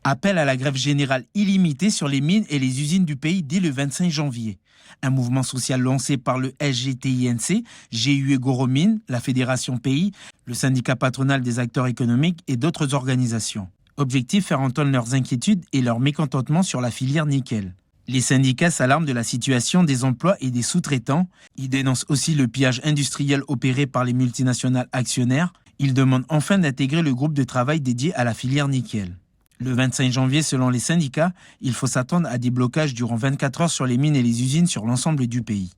appelle à la grève générale illimitée sur les mines et les usines du pays dès le 25 janvier. Un mouvement social lancé par le SGTINC, GUE Goromine, la Fédération Pays, le syndicat patronal des acteurs économiques et d'autres organisations. Objectif, faire entendre leurs inquiétudes et leur mécontentement sur la filière nickel. Les syndicats s'alarment de la situation des emplois et des sous-traitants. Ils dénoncent aussi le pillage industriel opéré par les multinationales actionnaires. Ils demandent enfin d'intégrer le groupe de travail dédié à la filière nickel. Le 25 janvier, selon les syndicats, il faut s'attendre à des blocages durant 24 heures sur les mines et les usines sur l'ensemble du pays.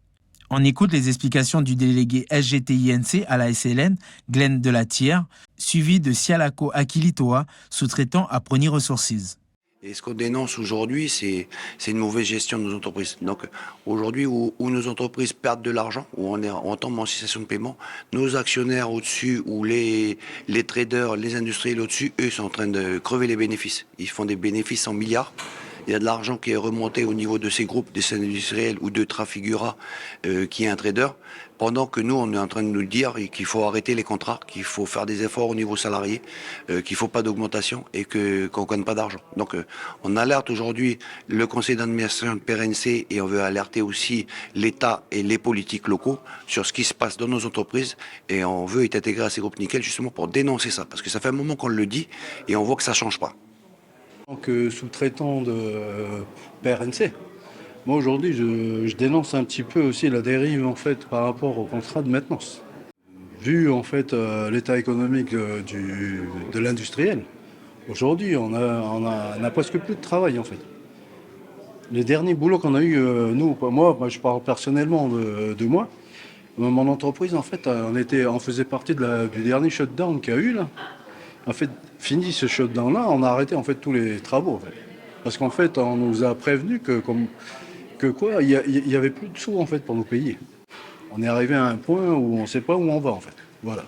On écoute les explications du délégué SGTINC à la SLN, Glenn Delatière, suivi de Sialako Akilitoa, sous-traitant à Prony Resources. Et ce qu'on dénonce aujourd'hui, c'est une mauvaise gestion de nos entreprises. Donc aujourd'hui, où nos entreprises perdent de l'argent, où on tombe en cessation de paiement, nos actionnaires au-dessus, ou les traders, les industriels au-dessus, eux sont en train de crever les bénéfices. Ils font des bénéfices en milliards. Il y a de l'argent qui est remonté au niveau de ces groupes, des industriels ou de Trafigura, qui est un trader, pendant que nous, on est en train de nous dire qu'il faut arrêter les contrats, qu'il faut faire des efforts au niveau salarié, qu'il ne faut pas d'augmentation et qu'on ne gagne pas d'argent. Donc on alerte aujourd'hui le conseil d'administration de PRNC et on veut alerter aussi l'État et les politiques locaux sur ce qui se passe dans nos entreprises et on veut être intégré à ces groupes nickel justement pour dénoncer ça, parce que ça fait un moment qu'on le dit et on voit que ça ne change pas. En tant que sous-traitant de PRNC, moi aujourd'hui je dénonce un petit peu aussi la dérive en fait par rapport au contrat de maintenance. Vu en fait l'état économique de l'industriel, aujourd'hui on a presque plus de travail en fait. Les derniers boulots qu'on a eu, moi je parle personnellement de moi, mon entreprise en fait on faisait partie du dernier shutdown qu'il y a eu là. En fait, fini ce shutdown-là, on a arrêté en fait tous les travaux. En fait. Parce qu'en fait, on nous a prévenu il y avait plus de sous en fait pour nous payer. On est arrivé à un point où on ne sait pas où on va en fait. Voilà.